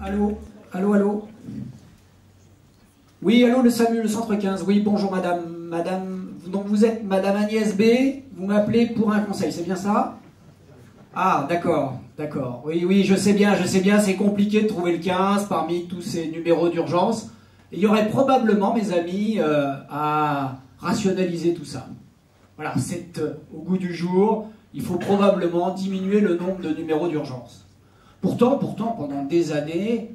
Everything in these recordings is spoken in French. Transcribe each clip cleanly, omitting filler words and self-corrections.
Allô? Allô, allô? Oui, allô, le SAMU, le centre 15. Oui, bonjour madame. Madame, donc vous êtes madame Agnès B, vous m'appelez pour un conseil, c'est bien ça? Ah, d'accord, d'accord. Oui, oui, je sais bien, c'est compliqué de trouver le 15 parmi tous ces numéros d'urgence. Il y aurait probablement, mes amis, à rationaliser tout ça. Voilà, c'est au goût du jour, il faut probablement diminuer le nombre de numéros d'urgence. Pourtant, pendant des années,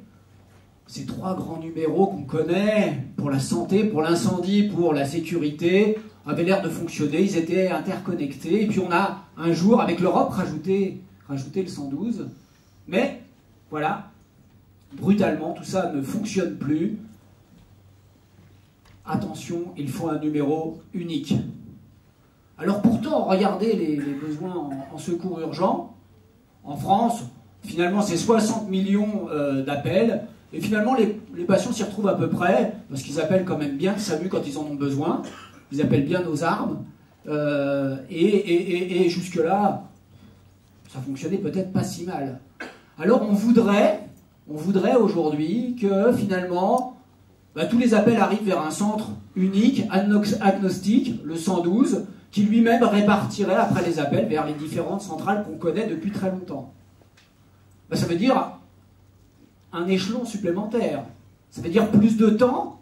ces trois grands numéros qu'on connaît, pour la santé, pour l'incendie, pour la sécurité, avaient l'air de fonctionner, ils étaient interconnectés, et puis on a un jour, avec l'Europe, rajouté le 112, mais, voilà, brutalement, tout ça ne fonctionne plus. Attention, il faut un numéro unique. Alors pourtant, regardez les besoins en secours urgent. En France, finalement, c'est 60 millions d'appels. Et finalement, les patients s'y retrouvent à peu près, parce qu'ils appellent quand même bien le SAMU quand ils en ont besoin. Ils appellent bien nos armes. Et jusque-là, ça fonctionnait peut-être pas si mal. Alors on voudrait aujourd'hui que finalement, tous les appels arrivent vers un centre unique, agnostique, le 112, qui lui-même répartirait après les appels vers les différentes centrales qu'on connaît depuis très longtemps. Ça veut dire un échelon supplémentaire. Ça veut dire plus de temps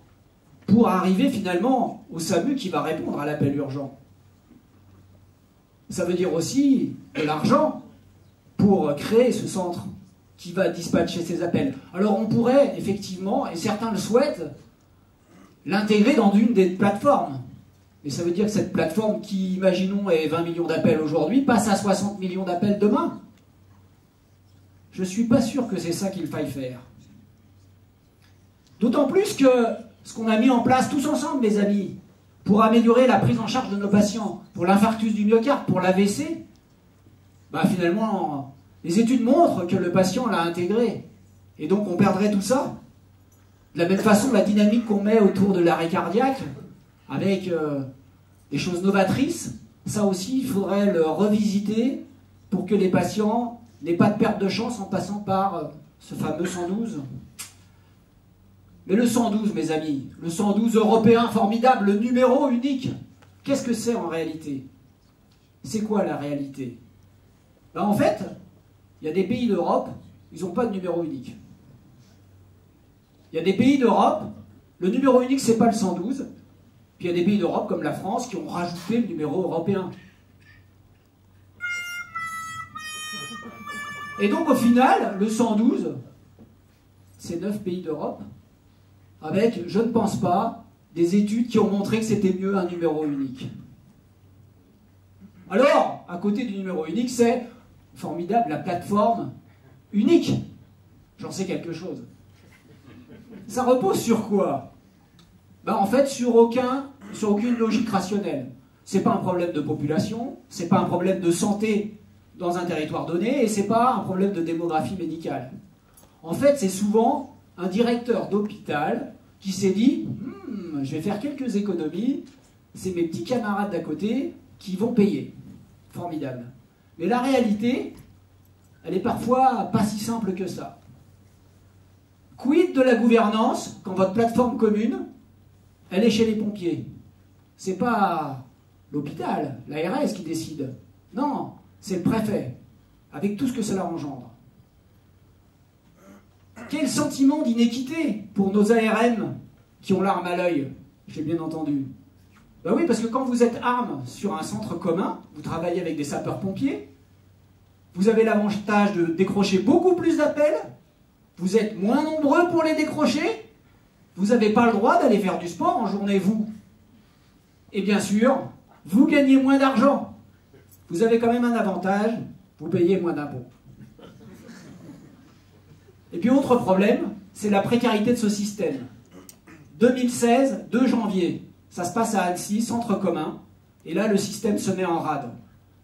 pour arriver finalement au SAMU qui va répondre à l'appel urgent. Ça veut dire aussi de l'argent pour créer ce centre qui va dispatcher ces appels. Alors on pourrait effectivement, et certains le souhaitent, l'intégrer dans une des plateformes. Mais ça veut dire que cette plateforme qui, imaginons, est 20 millions d'appels aujourd'hui, passe à 60 millions d'appels demain. Je ne suis pas sûr que c'est ça qu'il faille faire. D'autant plus que ce qu'on a mis en place tous ensemble, mes amis, pour améliorer la prise en charge de nos patients, pour l'infarctus du myocarde, pour l'AVC, finalement, les études montrent que le patient l'a intégré. Et donc on perdrait tout ça. De la même façon, la dynamique qu'on met autour de l'arrêt cardiaque, avec des choses novatrices, ça aussi, il faudrait le revisiter pour que les patients n'aient pas de perte de chance en passant par ce fameux 112. Mais le 112, mes amis, le 112 européen formidable, le numéro unique, qu'est-ce que c'est en réalité? C'est quoi la réalité? En fait, il y a des pays d'Europe, ils n'ont pas de numéro unique. Il y a des pays d'Europe, le numéro unique, c'est pas le 112. Puis il y a des pays d'Europe, comme la France, qui ont rajouté le numéro européen. Et donc, au final, le 112, c'est 9 pays d'Europe, avec, je ne pense pas, des études qui ont montré que c'était mieux un numéro unique. Alors, à côté du numéro unique, c'est formidable, la plateforme unique. J'en sais quelque chose. Ça repose sur quoi? En fait, sur aucune logique rationnelle. C'est pas un problème de population, c'est pas un problème de santé dans un territoire donné, et c'est pas un problème de démographie médicale. En fait, c'est souvent un directeur d'hôpital qui s'est dit je vais faire quelques économies, c'est mes petits camarades d'à côté qui vont payer. Formidable. Mais la réalité, elle est parfois pas si simple que ça. Quid de la gouvernance quand votre plateforme commune, elle est chez les pompiers? C'est pas l'hôpital, l'ARS qui décide. Non, c'est le préfet, avec tout ce que cela engendre. Quel sentiment d'inéquité pour nos ARM qui ont l'arme à l'œil, j'ai bien entendu. Oui, parce que quand vous êtes arme sur un centre commun, vous travaillez avec des sapeurs-pompiers, vous avez l'avantage de décrocher beaucoup plus d'appels, vous êtes moins nombreux pour les décrocher, vous n'avez pas le droit d'aller faire du sport en journée, vous. Et bien sûr, vous gagnez moins d'argent. Vous avez quand même un avantage, vous payez moins d'impôts. Et puis autre problème, c'est la précarité de ce système. 2016, 2 janvier, ça se passe à Annecy, centre commun, et là le système se met en rade.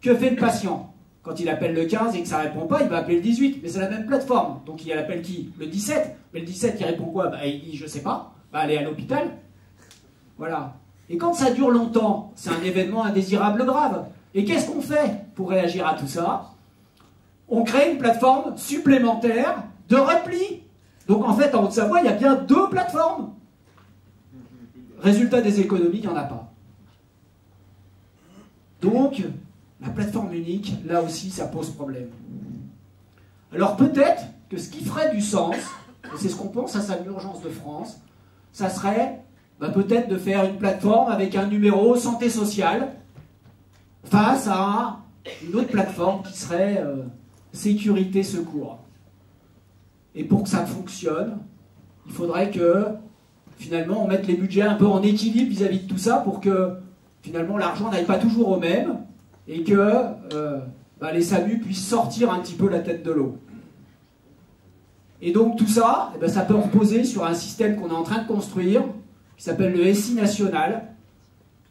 Que fait le patient? Quand il appelle le 15 et que ça ne répond pas, il va appeler le 18, mais c'est la même plateforme. Donc il appelle qui? Le 17. Mais le 17, il répond quoi? Il dit, je sais pas, aller à l'hôpital. Voilà. Et quand ça dure longtemps, c'est un événement indésirable grave. Et qu'est-ce qu'on fait pour réagir à tout ça? On crée une plateforme supplémentaire de repli Donc en fait, en Haute-Savoie, il y a bien 2 plateformes. Résultat des économies, il n'y en a pas. Donc, la plateforme unique, là aussi, ça pose problème. Alors peut-être que ce qui ferait du sens, et c'est ce qu'on pense à SAMU Urgence de France, ça serait peut-être de faire une plateforme avec un numéro santé sociale face à une autre plateforme qui serait sécurité secours. Et pour que ça fonctionne, il faudrait que finalement on mette les budgets un peu en équilibre vis-à-vis de tout ça pour que finalement l'argent n'aille pas toujours au même et que les SAMU puissent sortir un petit peu la tête de l'eau. Et donc tout ça, ça peut reposer sur un système qu'on est en train de construire, qui s'appelle le SI national,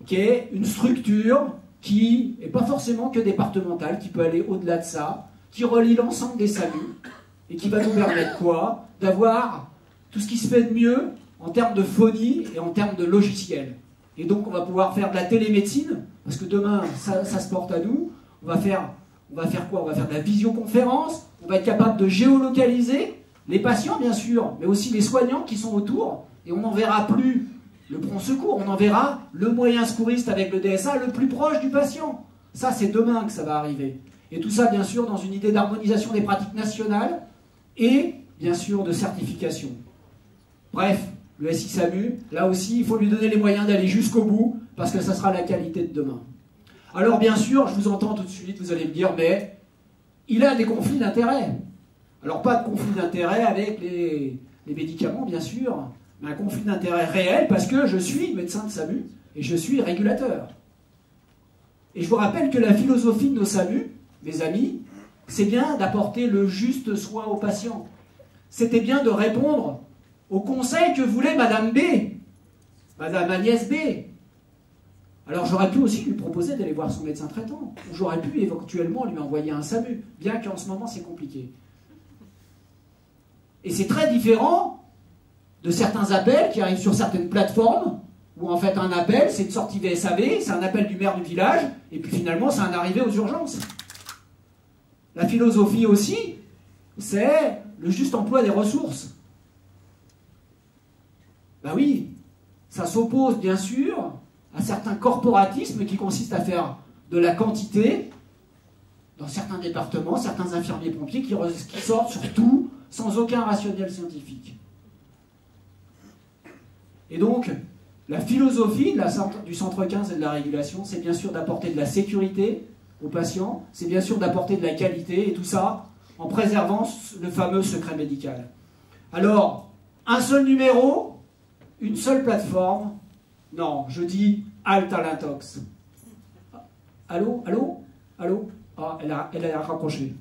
qui est une structure qui n'est pas forcément que départementale, qui peut aller au-delà de ça, qui relie l'ensemble des SAMU, et qui va nous permettre quoi? D'avoir tout ce qui se fait de mieux en termes de phonie et en termes de logiciel. Et donc on va pouvoir faire de la télémédecine, parce que demain ça se porte à nous. On va faire quoi? On va faire de la visioconférence, on va être capable de géolocaliser les patients bien sûr, mais aussi les soignants qui sont autour, et on n'enverra plus le prompt secours, on enverra le moyen secouriste avec le DSA le plus proche du patient. Ça c'est demain que ça va arriver. Et tout ça bien sûr dans une idée d'harmonisation des pratiques nationales et bien sûr de certification. Bref, le SI SAMU, là aussi, il faut lui donner les moyens d'aller jusqu'au bout, parce que ça sera la qualité de demain. Alors bien sûr, je vous entends tout de suite, vous allez me dire, mais il a des conflits d'intérêts. Alors pas de conflit d'intérêts avec les médicaments, bien sûr, mais un conflit d'intérêts réel, parce que je suis médecin de SAMU, et je suis régulateur. Et je vous rappelle que la philosophie de nos SAMU, mes amis, c'est bien d'apporter le juste soin aux patients. C'était bien de répondre au conseil que voulait Madame B, Madame Agnès B. Alors j'aurais pu aussi lui proposer d'aller voir son médecin traitant. Ou j'aurais pu éventuellement lui envoyer un SAMU, bien qu'en ce moment c'est compliqué. Et c'est très différent de certains appels qui arrivent sur certaines plateformes, où en fait un appel, c'est une sortie VSAV, c'est un appel du maire du village, et puis finalement c'est un arrivé aux urgences. La philosophie aussi, c'est le juste emploi des ressources. Ben oui, ça s'oppose bien sûr à certains corporatismes qui consistent à faire de la quantité. Dans certains départements, certains infirmiers-pompiers qui sortent sur tout sans aucun rationnel scientifique. Et donc, la philosophie du centre 15 et de la régulation, c'est bien sûr d'apporter de la sécurité aux patients, c'est bien sûr d'apporter de la qualité, et tout ça en préservant le fameux secret médical. Alors, un seul numéro, une seule plateforme, non, je dis halte à l'intox. Allô? Allô? Allô? Ah, elle a raccroché.